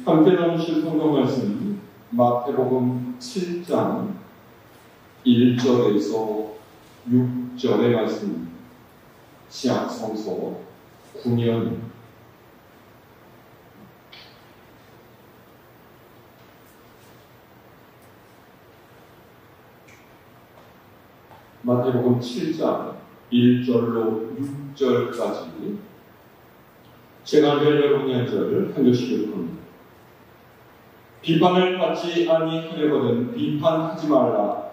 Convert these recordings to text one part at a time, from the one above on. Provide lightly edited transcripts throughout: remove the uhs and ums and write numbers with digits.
함께 나누실 성경 말씀 마태복음 7장 1절에서 6절의 말씀, 신약성서 9년 마태복음 7장 1절로 6절까지 제가 여러분이 한 절을 한 절씩 읽습니다. 비판을 받지 아니하려거든 비판하지 말라.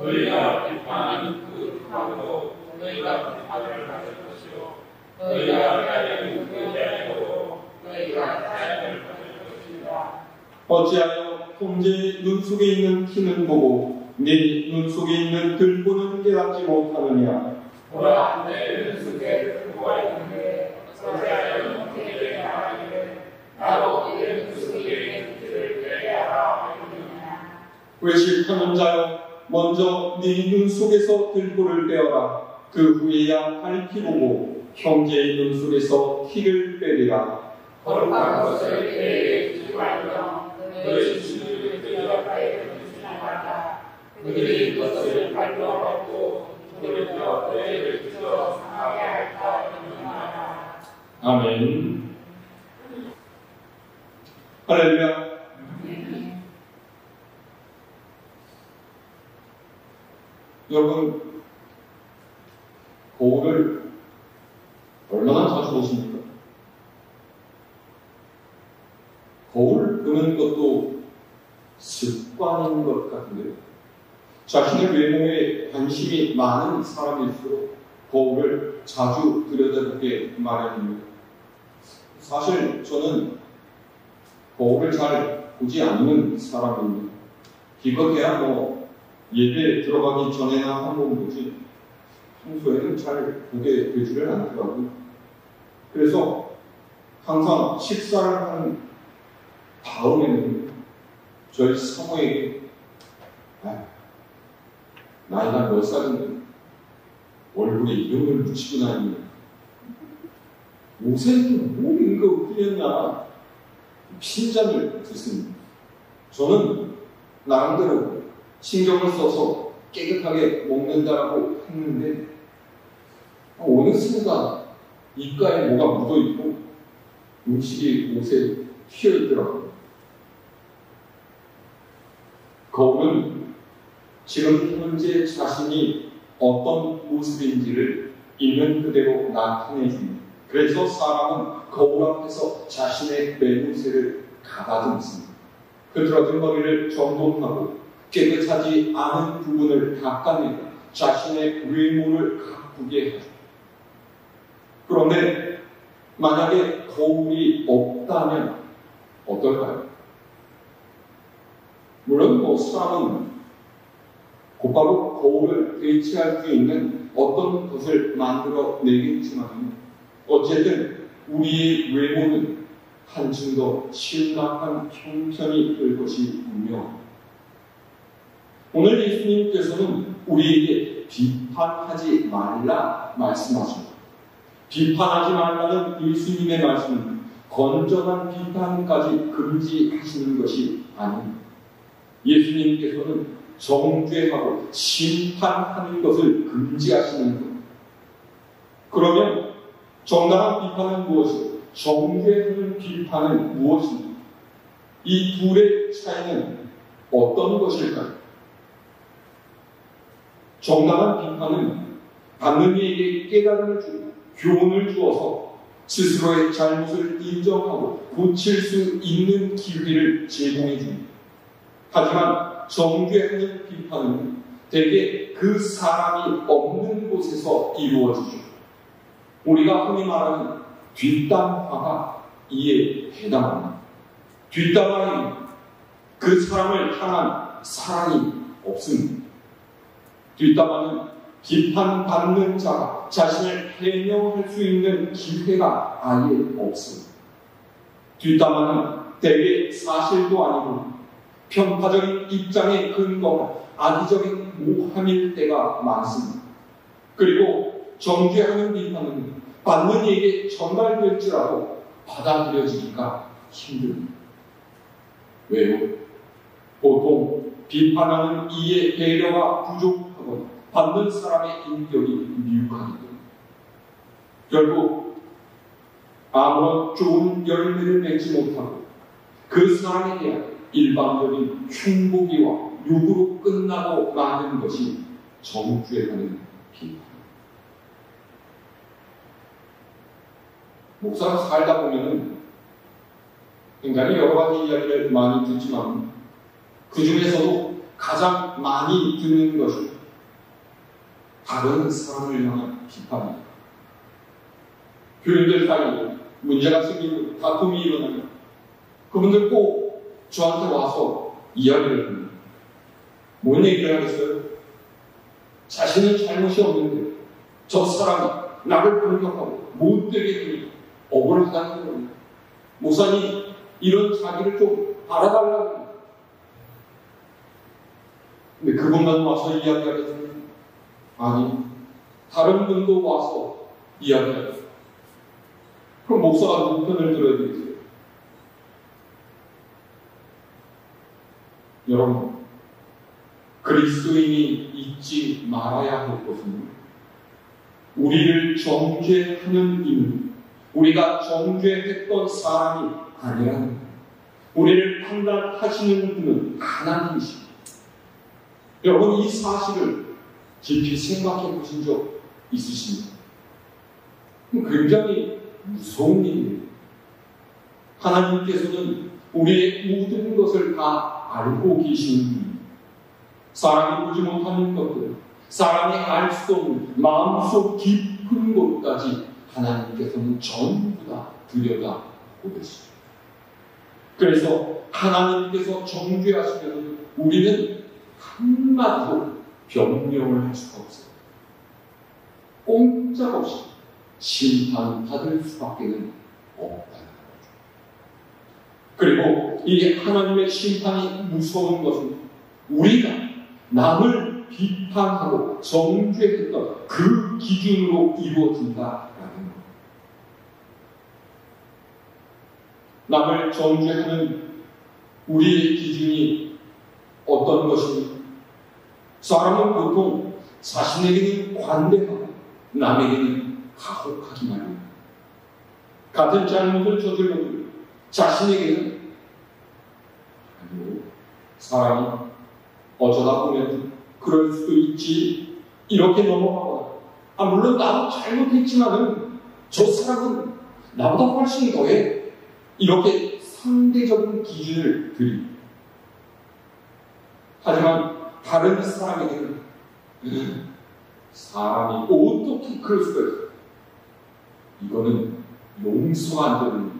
너희가 비판하는 그 비판으로 너희가 비판을 받을 것이요 너희가 피하려는 그 피하려고 너희가 사형을 받을 것이다. 어찌하여 형제의 눈 속에 있는 티는 보고 네 눈 속에 있는 들보는 깨닫지 못하느냐. 보라, 내 눈 속에 들보가 있는데 어찌하여 형제에게 말하기를 나도 내 눈 속에 있는 티를 빼게 하라 하느냐. 외식하는 자여, 먼저 네 눈 속에서 들보를 빼어라. 그 후에야 밝히 보고 형제의 눈 속에서 티를 빼리라. 거룩한 것을 그에게 주지 말며 너희 주님을 그 가까이 두지 말라. 그들이 그것을 발견하고 돌이켜 너희를 그저 상하게 할까 염려하라. 아멘. 할렐루야. 여러분, 거울을 얼마나 자주 보십니까? 거울 보는 것도 습관인 것 같은데요. 자신의 외모에 관심이 많은 사람일수록 거울을 자주 들여다보게 마련입니다. 사실 저는 거울을 잘 보지 않는 사람입니다. 기껏해야 예배 들어가기 전에나 한 번 보지 평소에는 잘 보게 되지를 않더라고요. 그래서 항상 식사를 한 다음에는 저희 사모에게 나이가 몇 살인데 얼굴에 이름을 붙이고 다니는 옷에 뭐 이거 흘렸냐 핀잔을 듣습니다. 저는 나름대로 신경을 써서 깨끗하게 먹는다라고 했는데 어느 순간 입가에 뭐가 묻어있고 음식이 옷에 튀어있더라고요. 거울은 지금 현재 자신이 어떤 모습인지를 있는 그대로 나타내줍니다. 그래서 사람은 거울 앞에서 자신의 매무새를 가다듬습니다. 흐트러진 머리를 정돈하고 깨끗하지 않은 부분을 닦아내고 자신의 외모를 가꾸게 하죠. 그런데 만약에 거울이 없다면 어떨까요? 물론 사람은 곧바로 거울을 대체할 수 있는 어떤 것을 만들어 내겠지만 어쨌든 우리의 외모는 한층 더 신박한 형편이 될 것이 분명합니다. 오늘 예수님께서는 우리에게 비판하지 말라 말씀하십니다. 비판하지 말라는 예수님의 말씀은 건전한 비판까지 금지하시는 것이 아닙니다. 예수님께서는 정죄하고 심판하는 것을 금지하시는 것. 그러면 정당한 비판은 무엇이고 정죄하는 비판은 무엇입니까? 이 둘의 차이는 어떤 것일까요? 정당한 비판은 받는 이에게 깨달음을 주고 교훈을 주어서 스스로의 잘못을 인정하고 고칠 수 있는 기회를 제공해 줍니다. 하지만 정죄하는 비판은 대개 그 사람이 없는 곳에서 이루어지죠. 우리가 흔히 말하는 뒷담화가 이에 해당합니다. 뒷담화에는 그 사람을 향한 사랑이 없습니다. 뒷담화는 비판받는 자가 자신을 해명할 수 있는 기회가 아예 없습니다. 뒷담화는 대개 사실도 아니고 편파적인 입장에 근거한 악의적인 모함일 때가 많습니다. 그리고 정죄하는 비판은 받는 이에게 전달될지라도 받아들여지기가 힘듭니다. 왜요? 보통 비판하는 이의 배려가 부족하거나 받는 사람의 인격이 미혹하기 때문에 결국 아무런 좋은 열매를 맺지 못하고 그 사람에 대한 일반적인 흉보기와 욕으로 끝나고 마는 것이 정죄에 하는 비판. 목사가 살다 보면은 굉장히 여러 가지 이야기를 많이 듣지만 그 중에서도 가장 많이 듣는 것은 다른 사람을 향한 비판입니다. 교인들 사이에 문제가 생기고 다툼이 일어나면 그분들 꼭 저한테 와서 이야기를 합니다. 뭔 얘기를 하겠어요? 자신은 잘못이 없는데 저 사람이 나를 공격하고 못되게 되니 억울하다는 겁니다. 목사님 이런 자기를 좀 알아달라고 합니다. 근데 그분만 와서 이야기하겠습니다. 아니 다른 분도 와서 이야기하겠습니다. 그럼 목사가 누구 편을 들어야 되겠어요? 여러분 그리스도인이 잊지 말아야 할 것은 우리를 정죄하는 이는 우리가 정죄했던 사람이 아니라 우리를 판단하시는 분은 하나님이십니다. 여러분 이 사실을 깊이 생각해 보신 적 있으십니까? 굉장히 무서운 일이에요. 하나님께서는 우리의 모든 것을 다 알고 계시는 분입니다. 사람이 보지 못하는 것들, 사람이 알 수 없는 마음속 깊은 곳까지 하나님께서는 전부 다 들여다보고 계십니다. 그래서 하나님께서 정죄하시면 우리는 한마디도 변명을 할 수가 없어요. 꼼짝없이 심판받을 수밖에 없다는 거죠. 그리고 이 하나님의 심판이 무서운 것은 우리가 남을 비판하고 정죄했던 그 기준으로 이루어진다라는 것. 남을 정죄하는 우리의 기준이 어떤 것입니까? 사람은 보통 자신에게는 관대하고 남에게는 가혹하기만 합니다. 같은 잘못을 저질러도 자신에게는 아니요, 사람이 어쩌다 보면 그럴 수도 있지 이렇게 넘어가거나 물론 나도 잘못했지만은 저 사람은 나보다 훨씬 더해 이렇게 상대적인 기준을 드립니다. 하지만 다른 사람에게는 사람이 어떻게 그럴 수가 있어요? 이거는 용서가 안 되는 거예요.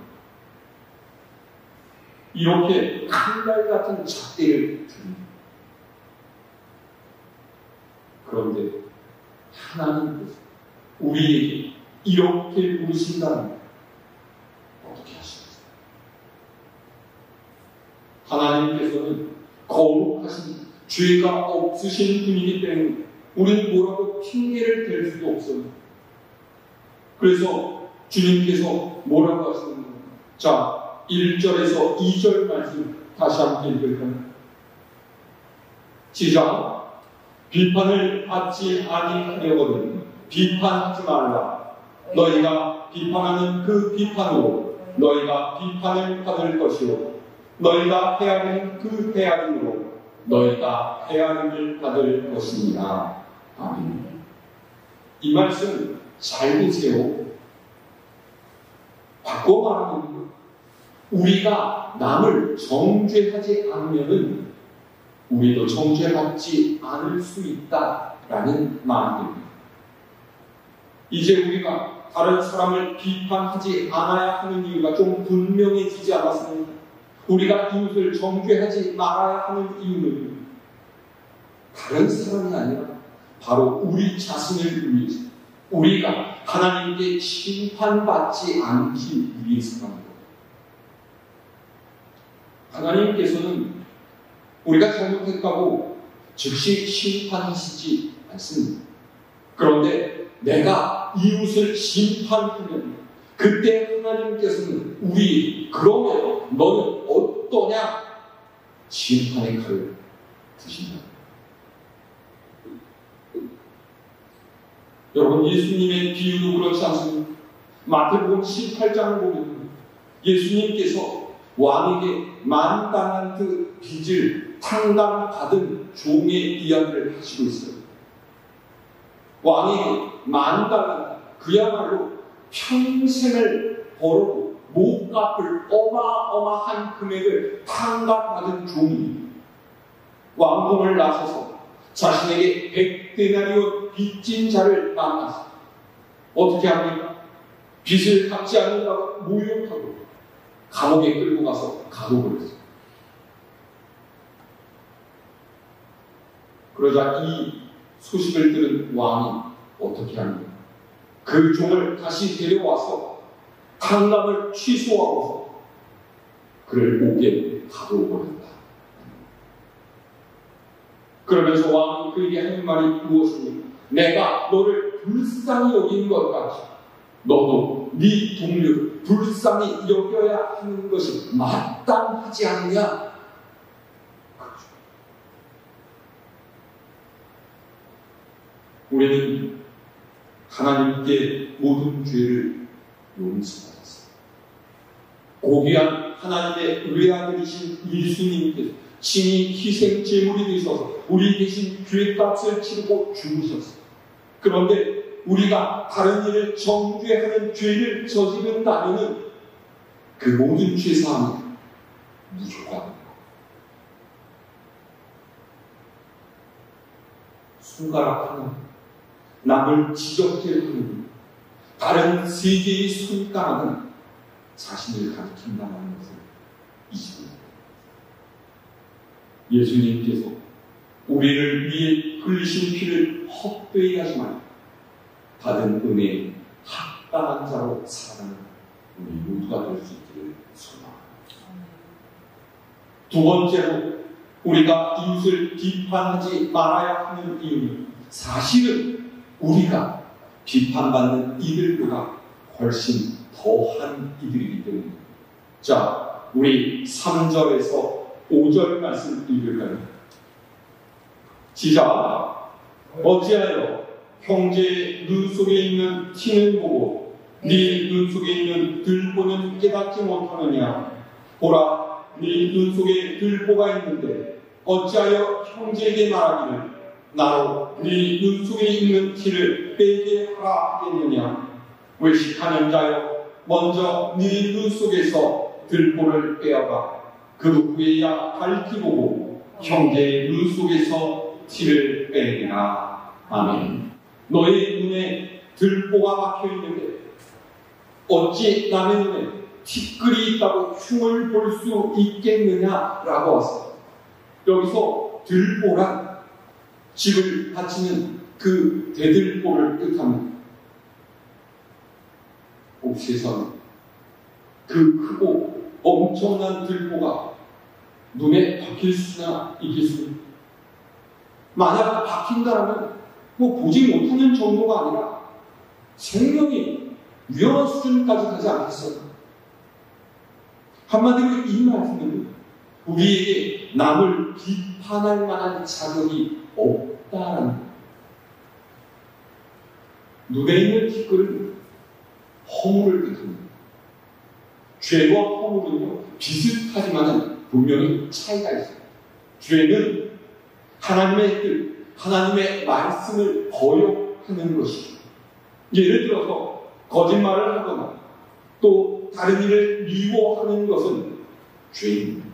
이렇게 칼날 같은 잣대를 듭니다. 그런데 하나님께서 우리에게 이렇게 부르신다면 어떻게 하시겠어요? 하나님께서는 거룩하신 죄가 없으신 분이기 때문에 우리는 뭐라고 핑계를 댈 수도 없어요. 그래서 주님께서 뭐라고 하시는 거예요? 자, 1절에서 2절 말씀 다시 한번 읽을까요? 시작. 비판을 받지 아니하려거든 비판하지 말라. 너희가 비판하는 그 비판으로 너희가 비판을 받을 것이요 너희가 헤아리는 그 헤아림으로 너희가 헤아림을 받을 것이니라. 아멘. 이 말씀 잘 보세요. 바꿔 말하면 우리가 남을 정죄하지 않으면 우리도 정죄받지 않을 수 있다라는 말입니다. 이제 우리가 다른 사람을 비판하지 않아야 하는 이유가 좀 분명해지지 않았습니까? 우리가 이웃을 정죄하지 말아야 하는 이유는 다른 사람이 아니라 바로 우리 자신을 위해서 우리가 하나님께 심판받지 않기 위해서라는 것. 하나님께서는 우리가 잘못했다고 즉시 심판하시지 않습니다. 그런데 내가 이웃을 심판하면 그때 하나님께서는 우리 그러면 너는 어떠냐? 심판의 칼을 드신다. 여러분, 예수님의 비유도 그렇지 않습니까? 마태복음 18장을 보면 예수님께서 왕에게 만달란트 빚을 탕감받은 종의 이야기를 하시고 있어요. 왕에게 만달란트, 그야말로 평생을 벌어도 못 갚을 어마어마한 금액을 탕감받은 종이 왕궁을 나서서 자신에게 100데나리온 빚진 자를 만나서 어떻게 합니까? 빚을 갚지 않는다고 모욕하고 감옥에 끌고 가서 가둬버렸어요. 그러자 이 소식을 들은 왕이 어떻게 합니까? 그 종을 다시 데려와서 탕감을 취소하고서 그를 옥에 가둬버렸다. 그러면서 왕이 그에게 하는 말이 무엇입니까? 내가 너를 불쌍히 여긴 것 같이 너도 네 동료를 불쌍히 여겨야 하는 것이 마땅하지 않냐? 우리는 하나님께 모든 죄를 용서받았습니다. 고귀한 하나님의 외아들이신 예수님께서 친히 희생 제물이 되셔서 우리 대신 죄값을 치르고 죽으셨어요. 그런데 우리가 다른 일을 정죄하는 죄를 저지른다면 그 모든 죄사함이 무효합니다. 손가락 하나, 남을 지적해하는 다른 세계의 손가락은 자신을 가리킨다는 것을 잊습니다. 예수님께서 우리를 위해 흘리신 피를 헛되이 하지 말고 받은 은혜에 합당한 자로 살아가는 우리 모두가 될 수 있기를 소망합니다. 두 번째로 우리가 이웃을 비판하지 말아야 하는 이유는 사실은 우리가 비판받는 이들보다 훨씬 더한 이들이기 때문입니다. 자, 우리 3절에서 5절 말씀 읽을까요? 시작. 어찌하여 형제의 눈 속에 있는 티는 보고 네 눈 속에 있는 들보는 깨닫지 못하느냐? 보라, 네 눈 속에 들보가 있는데 어찌하여 형제에게 말하기를 나로 네 눈 속에 있는 티를 빼게 하라 하겠느냐? 외식하는 자여, 먼저 네 눈 속에서 들보를 빼어가 그 후에야 밝히 보고 형제의 눈 속에서 티를 빼게나. 아멘. 너의 눈에 들보가 박혀 있는데 어찌 남의 눈에 티끌이 있다고 흉을 볼 수 있겠느냐라고 왔어요. 여기서 들보란 집을 바치는 그 대들보를 뜻합니다. 옥시에서는 그 크고 엄청난 들보가 눈에 박힐 수나 있겠습니까? 만약 박힌다면 보지 못하는 정도가 아니라 생명이 위험한 수준까지 가지 않겠어요? 한마디로 이 말씀은 우리에게 남을 비판할 만한 자격이 없다라는 거예요. 눈에 있는 티끌은 허물을 뜻합니다. 죄와 허물은요, 비슷하지만 분명히 차이가 있어요. 죄는 하나님의 뜻, 하나님의 말씀을 거역하는 것이죠. 예를 들어서 거짓말을 하거나 또 다른 일을 미워하는 것은 죄입니다.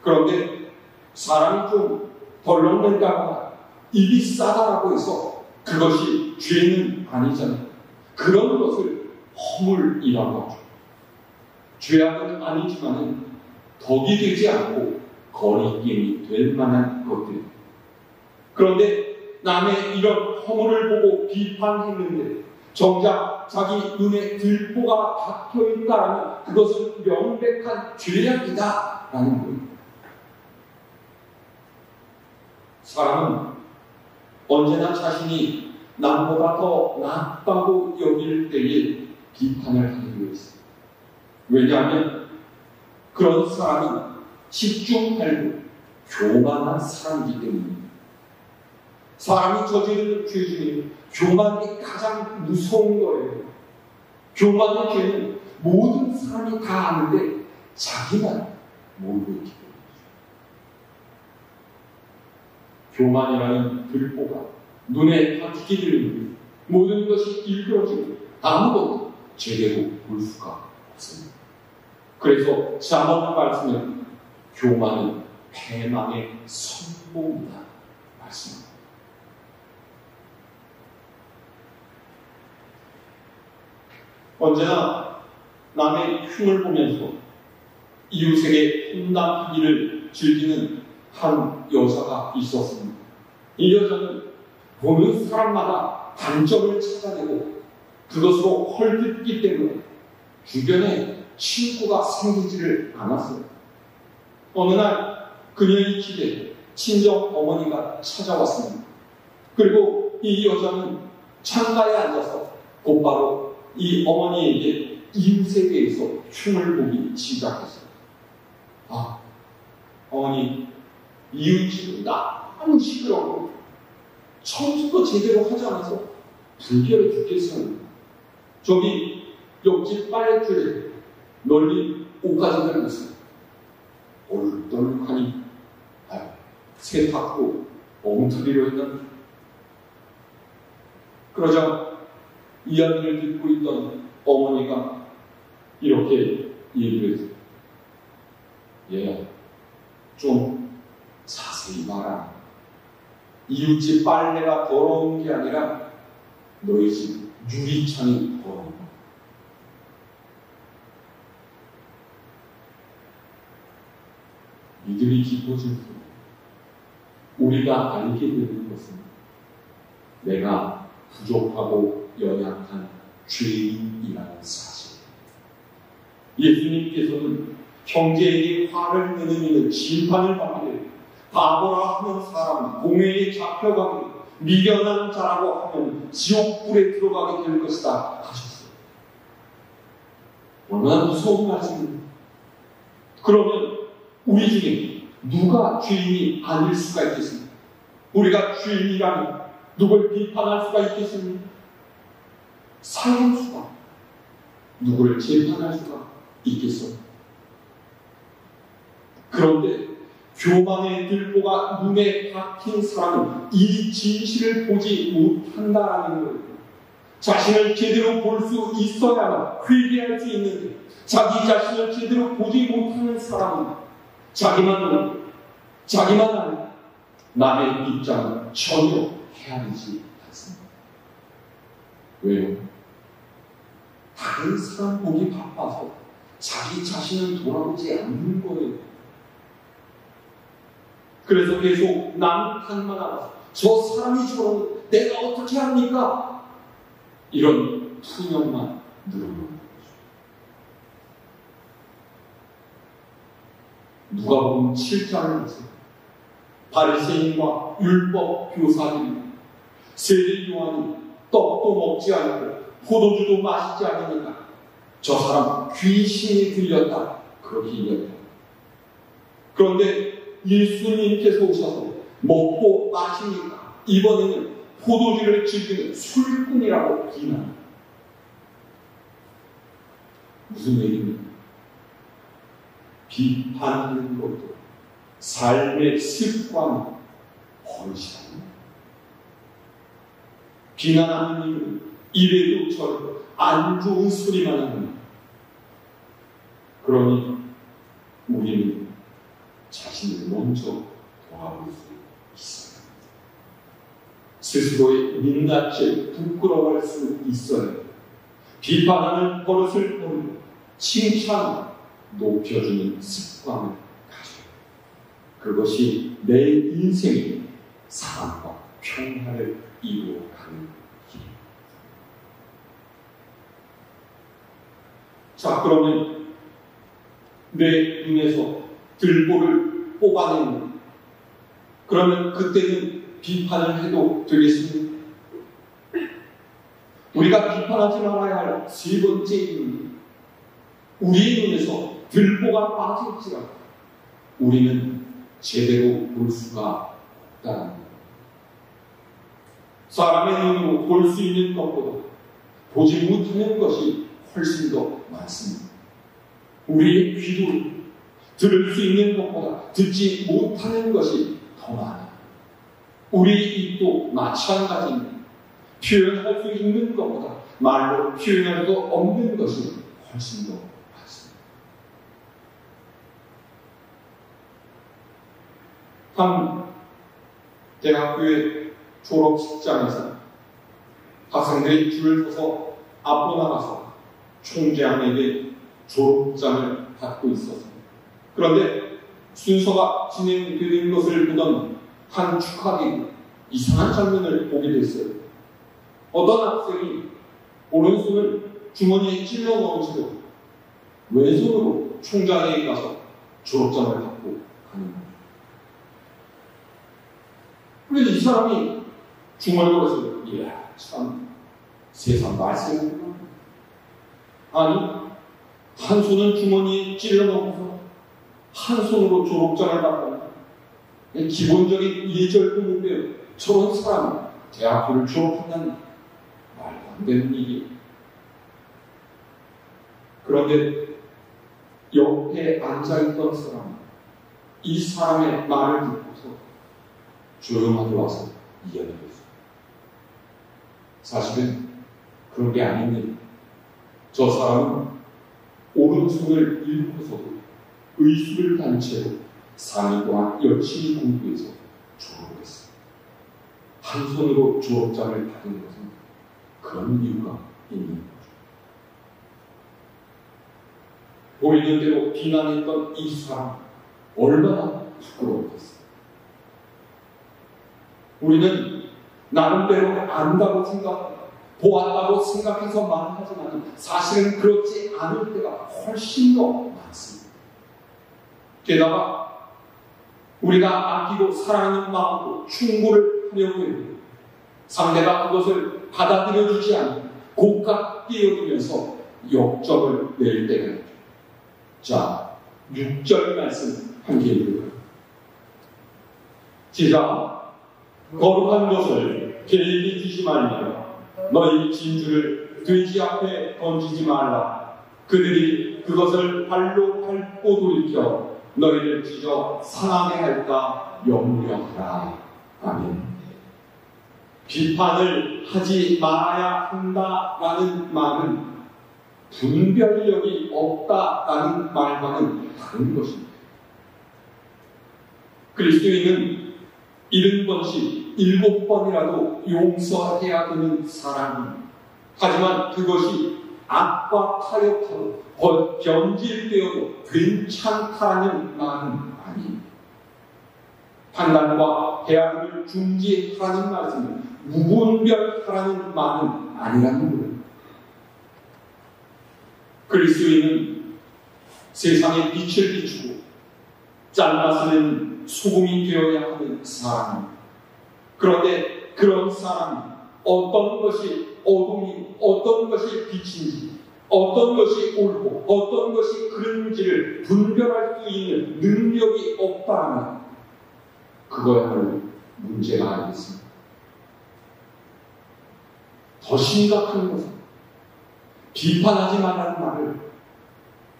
그런데 사람이 좀 덜렁맨다거나 입이 싸다라고 해서 그것이 죄는 아니잖아요. 그런 것을 허물이라고 하죠. 죄악은 아니지만 덕이 되지 않고 거리낌이 될 만한 것들. 그런데 남의 이런 허물을 보고 비판했는데 정작 자기 눈에 들보가 박혀있다면 그것은 명백한 죄악이다라는 거예요. 사람은 언제나 자신이 남보다 더 낫다고 여길 때에 비판을 하는 것이 있습니다. 왜냐하면 그런 사람은 집중하고 교만한 사람이기 때문입니다. 사람이 저지르는 죄 중에 교만이 가장 무서운 거예요. 교만의 죄는 모든 사람이 다 아는데 자기만 모르고 있기 때문이죠. 교만이라는 들보가 눈에 박히게 들리는 모든 것이 일그러지고 아무것도 제대로 볼 수가 없습니다. 그래서 잠언 말씀에 교만은 패망의 선봉이다 말씀합니다. 언제나 남의 흉을 보면서 이웃에게 혼담하기를 즐기는 한 여자가 있었습니다. 이 여자는 보는 사람마다 단점을 찾아내고 그것으로 헐뜯기 때문에 주변에 친구가 생기지를 않았어요. 어느 날 그녀의 집에 친정 어머니가 찾아왔습니다. 그리고 이 여자는 창가에 앉아서 곧바로 이 어머니에게 이웃에 대해서 흉을 보기 시작했어요. 아, 어머니, 이웃집은 너무 시끄럽고 청소도 제대로 하지 않아서 불결해 죽겠어요. 저기 옆집 빨랫줄에 널리 옷가지가 있어요. 얼떨룩하니 세탁도 엉터리로 했는데. 그러자 이야기를 듣고 있던 어머니가 이렇게 얘기를 했어요. 얘야, 좀 자세히 봐라. 이웃집 빨래가 더러운 게 아니라 너희 집 유리창이 더러운 거야. 이들이 깊어질수록 우리가 알게 되는 것은 내가 부족하고 연약한 죄인이라는 사실. 예수님께서는 형제에게 화를 내는 이는 심판을 받게 되고 바보라 하는 사람은 공회에 잡혀가게 되고 미련한 자라고 하면 지옥불에 들어가게 될 것이다 하셨어요. 얼마나 무서운 말씀입니다. 그러면 우리 중에 누가 죄인이 아닐 수가 있겠습니까? 우리가 죄인이라면 누굴 비판할 수가 있겠습니까? 사형수가 누구를 재판할 수가 있겠어? 그런데 교만의 들보가 눈에 박힌 사람은 이 진실을 보지 못한다라는 거예요. 자신을 제대로 볼 수 있어야만 회개할 수 있는데 자기 자신을 제대로 보지 못하는 사람은 자기만 아는 남의 입장은 전혀 헤아리지 않습니다. 왜요? 다른 사람 보기 바빠서 자기 자신은 돌아보지 않는 거예요. 그래서 계속 남 탓만 하고 저 사람이 저러는데 내가 어떻게 합니까? 이런 투명만 늘어놓는 거죠. 누가복음 7장을 보세요. 바리새인과 율법 교사들이 세례 요한이 떡도 먹지 않고 포도주도 마시지 않으니까 저 사람 귀신이 들렸다 그렇게 얘기합니다. 그런데 예수님께서 오셔서 먹고 마시니까 이번에는 포도주를 즐기는 술꾼이라고 비난합니다. 무슨 얘기입니까? 비판하는 것도 삶의 습관, 버릇이다. 비난하는 일은 이래도 저래도 안 좋은 소리만 합니다. 그러니 우리는 자신을 먼저 돌아볼 수 있어요. 스스로의 민낯을 부끄러워할 수 있어요. 비판하는 버릇을 버리고 칭찬, 높여주는 습관을 가져요. 그것이 내 인생의 사랑과 평화를 이루어가는 길입니다. 자, 그러면 내 눈에서 들보를 뽑아내는, 그러면 그때는 비판을 해도 되겠습니까? 우리가 비판하지 말아야 할 세 번째 이유는 우리의 눈에서 들보가 빠질지라도 우리는 제대로 볼 수가 없다는 것. 사람의 눈으로 볼 수 있는 것보다 보지 못하는 것이 훨씬 더 많습니다. 우리의 귀로 들을 수 있는 것보다 듣지 못하는 것이 더 많아요. 우리 입도 마찬가지입니다. 표현할 수 있는 것보다 말로 표현할 수 없는 것이 훨씬 더 많습니다. 한 대학교의 졸업식장에서 학생들이 줄을 서서 앞으로 나가서 총장에게 졸업장을 받고 있었습니다. 그런데 순서가 진행되는 것을 보던 한 축하객이 이상한 장면을 보게 됐어요. 어떤 학생이 오른손을 주머니에 찔러 넣은 채로 왼손으로 총장에게 가서 졸업장을 받고 가는 거예요. 그래서 이 사람이 중얼거려서 이야 참 세상 말씀이구나. 아니 한 손은 주머니에 찔러 넣고서 한 손으로 졸업장을 받다니 기본적인 예절도 못 배워 저런 사람이 대학교를 졸업한다니 말도 안 되는 일이에요. 그런데 옆에 앉아있던 사람은 이 사람의 말을 듣고서 조용하게 와서 이야기했어요. 사실은 그런 게 아닙니다. 저 사람은 오른손을 잃고서도 의술을 단 채로 상위과 열심히 공부해서 졸업을 했어요. 한 손으로 졸업장을 받은 것은 그런 이유가 있는 거죠. 보이는 대로 비난했던 이 사람 얼마나 부끄러웠겠어요. 우리는 나름대로 안다고 생각하고 보았다고 생각해서 말하지만 사실은 그렇지 않을 때가 훨씬 더 많습니다. 게다가 우리가 아끼고 사랑하는 마음으로 충고를 하려고 해도 상대가 그것을 받아들여주지 않고 고깝게 여기면서 역적을 낼 때가 있죠. 자, 6절 말씀 함께 읽어요. 시작. 거룩한 것을 개에게 주지 말며 너희 진주를 돼지 앞에 던지지 말라. 그들이 그것을 발로 밟고 돌이켜 너희를 찢어 상하게 할까 염려하라. 아멘. 비판을 하지 말아야 한다라는 말은 분별력이 없다라는 말과는 다른 것입니다. 그리스도인은 70번씩 7번이라도 용서해야 되는 사람입니다. 하지만 그것이 악과 타협하고 변질되어도 괜찮다는 말은 아닙니다. 판단과 대화를 중지하라는 말씀은 무분별하라는 말은 아니라는 거예요. 그리스도인은 세상에 빛을 비추고 짠맛은 소금이 되어야 하는 사람입니다. 그런데 그런 사람이 어떤 것이 어둠이 어떤 것이 빛인지 어떤 것이 옳고 어떤 것이 그른지를 분별할 수 있는 능력이 없다면 그거야말로 문제가 아니겠습니까? 더 심각한 것은 비판하지 말라는 말을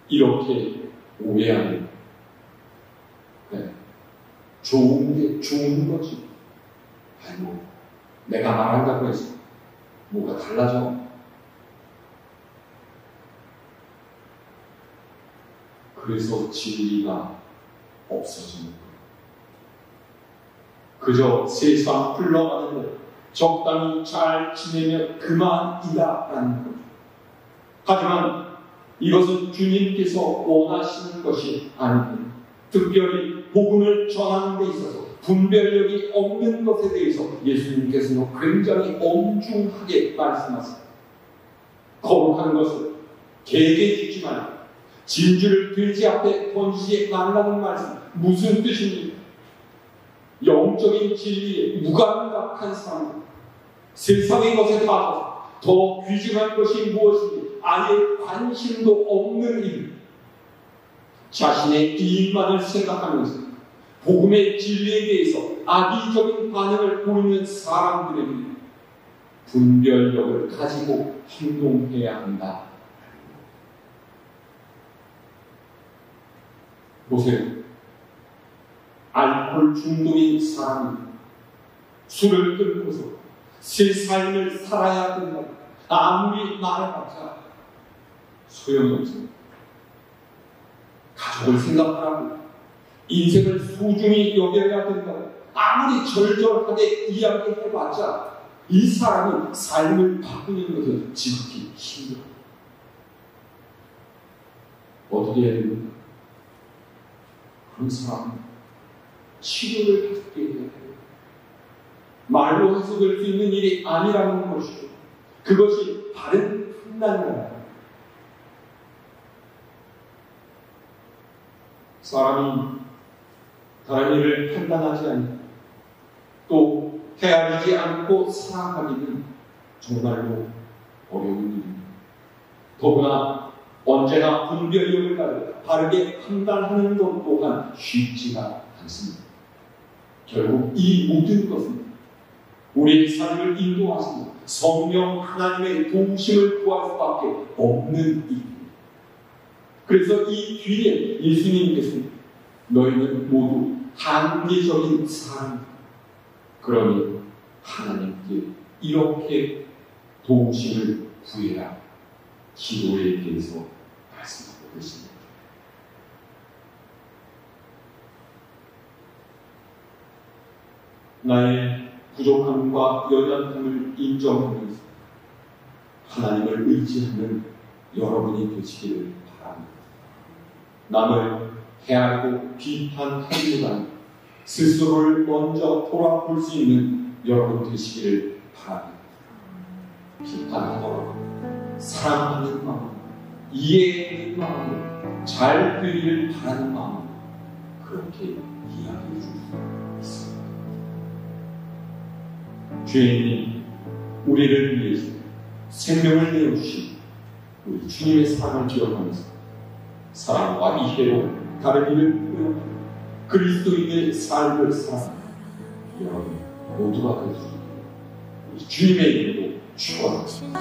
이렇게 오해하는 좋은 게 좋은 거지. 아이고 내가 말한다고 해서 뭐가 달라져? 그래서 진리가 없어지는 거예요. 그저 세상 흘러가는데 적당히 잘 지내면 그만이다라는 거죠. 하지만 이것은 주님께서 원하시는 것이 아닙니다. 특별히 복음을 전하는 데 있어서 분별력이 없는 것에 대해서 예수님께서는 굉장히 엄중하게 말씀하십니다. 거룩한 것을 개에게 주지 말고 진주를 돼지 앞에 던지지 말라는 말씀 무슨 뜻입니까? 영적인 진리에 무감각한 사람, 세상의 것에 빠져서 더 귀중한 것이 무엇인지 아예 관심도 없는 일, 자신의 이익만을 생각하면서 복음의 진리에 대해서 악의적인 반응을 보이는 사람들에게 분별력을 가지고 행동해야 한다. 보세요. 알코올 중독인 사람이 술을 끊고서 새 삶을 살아야 된다. 아무리 말해봤자 소용이 없습니다. 가족을 생각하라고, 인생을 소중히 여겨야 된다. 아무리 절절하게 이야기해봤자 이 사람이 삶을 바꾸는 것은 지극히 힘들어요. 어떻게 해야 됩니까? 그런 사람은 치료를 받게 해야 돼요. 말로 해석할 수 있는 일이 아니라는 것이죠. 그것이 바른 판단이다. 사람이 다른 일을 판단하지 않고 또 헤아리지 않고 살아가기는 정말로 어려운 일입니다. 더구나 언제나 분별력을 가지고 바르게 판단하는 것 또한 쉽지가 않습니다. 결국 이 모든 것은 우리의 삶을 인도하시는 성령 하나님의 도우심을 구할 수밖에 없는 일입니다. 그래서 이 뒤에 예수님께서는 너희는 모두 한계적인 사람이다. 그러니 하나님께 이렇게 도우심을 구해라. 기도에 대해서 말씀하고 계십니다. 나의 부족함과 연약함을 인정하면서 하나님을 의지하는 여러분이 되시기를 바랍니다. 남을 헤아리고 비판하기보다는 스스로를 먼저 돌아볼 수 있는 여러분 되시기를 바랍니다. 비판하더라도 사랑하는 마음, 이해하는 마음으로 잘 되기를 바라는 마음으로 그렇게 이야기해 줄 수 있습니다. 주님, 우리를 위해서 생명을 내어주신 우리 주님의 사랑을 기억하면서 사랑과 이해로 다른 이를 표현하는 그리스도인의 삶을 사는 여러분 모두가 되시길 우리 주님의 이름으로 축원합니다.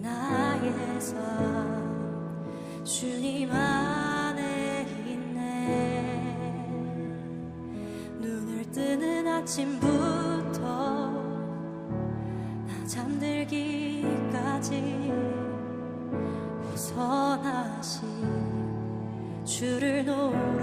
나의 삶 주님 안에 있네. 눈을 뜨는 아침부터 나 잠들기까지 벗어나신 주를 놓